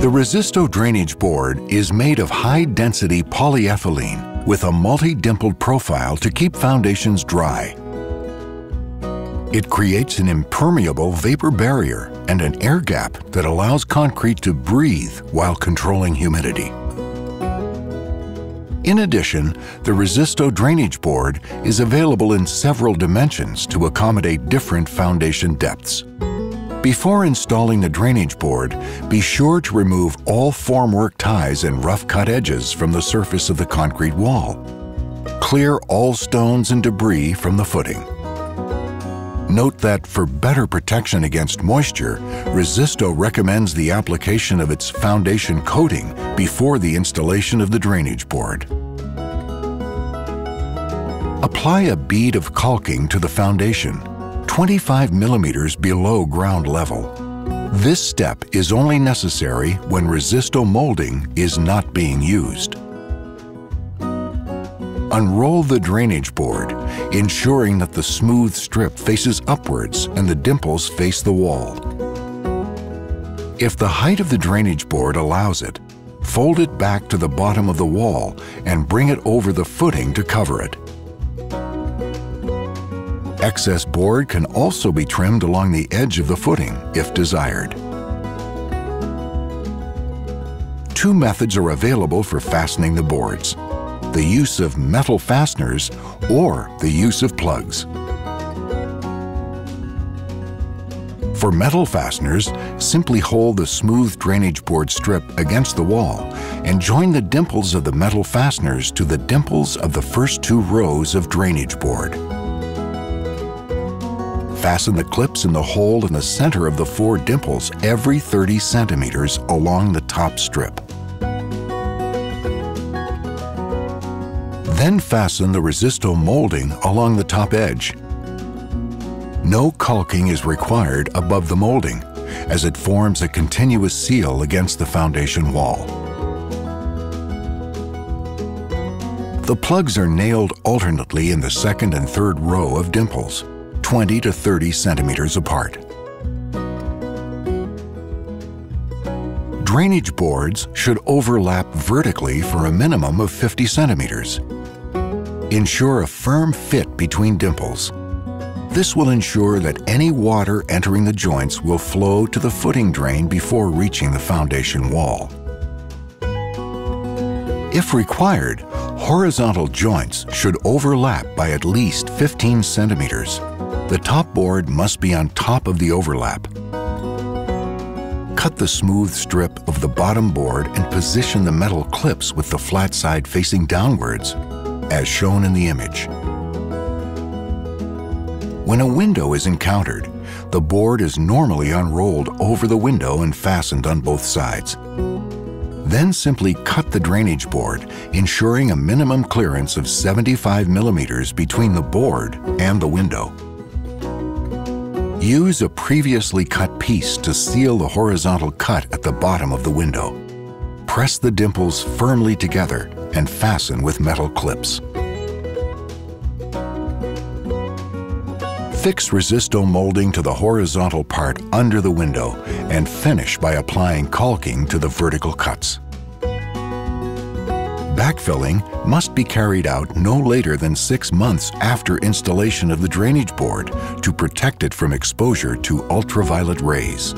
The Resisto drainage board is made of high-density polyethylene with a multi-dimpled profile to keep foundations dry. It creates an impermeable vapor barrier and an air gap that allows concrete to breathe while controlling humidity. In addition, the Resisto drainage board is available in several dimensions to accommodate different foundation depths. Before installing the drainage board, be sure to remove all formwork ties and rough cut edges from the surface of the concrete wall. Clear all stones and debris from the footing. Note that for better protection against moisture, Resisto recommends the application of its foundation coating before the installation of the drainage board. Apply a bead of caulking to the foundation, 25 millimeters below ground level. This step is only necessary when Resisto molding is not being used. Unroll the drainage board, ensuring that the smooth strip faces upwards and the dimples face the wall. If the height of the drainage board allows it, fold it back to the bottom of the wall and bring it over the footing to cover it. Excess board can also be trimmed along the edge of the footing if desired. Two methods are available for fastening the boards: the use of metal fasteners or the use of plugs. For metal fasteners, simply hold the smooth drainage board strip against the wall and join the dimples of the metal fasteners to the dimples of the first two rows of drainage board. Fasten the clips in the hole in the center of the four dimples every 30 centimeters along the top strip. Then fasten the Resisto molding along the top edge. No caulking is required above the molding, as it forms a continuous seal against the foundation wall. The plugs are nailed alternately in the second and third row of dimples, 20 to 30 centimeters apart. Drainage boards should overlap vertically for a minimum of 50 centimeters. Ensure a firm fit between dimples. This will ensure that any water entering the joints will flow to the footing drain before reaching the foundation wall. If required, horizontal joints should overlap by at least 15 centimeters. The top board must be on top of the overlap. Cut the smooth strip of the bottom board and position the metal clips with the flat side facing downwards, as shown in the image. When a window is encountered, the board is normally unrolled over the window and fastened on both sides. Then simply cut the drainage board, ensuring a minimum clearance of 75 millimeters between the board and the window. Use a previously cut piece to seal the horizontal cut at the bottom of the window. Press the dimples firmly together and fasten with metal clips. Fix Resisto molding to the horizontal part under the window and finish by applying caulking to the vertical cuts. Backfilling must be carried out no later than 6 months after installation of the drainage board to protect it from exposure to ultraviolet rays.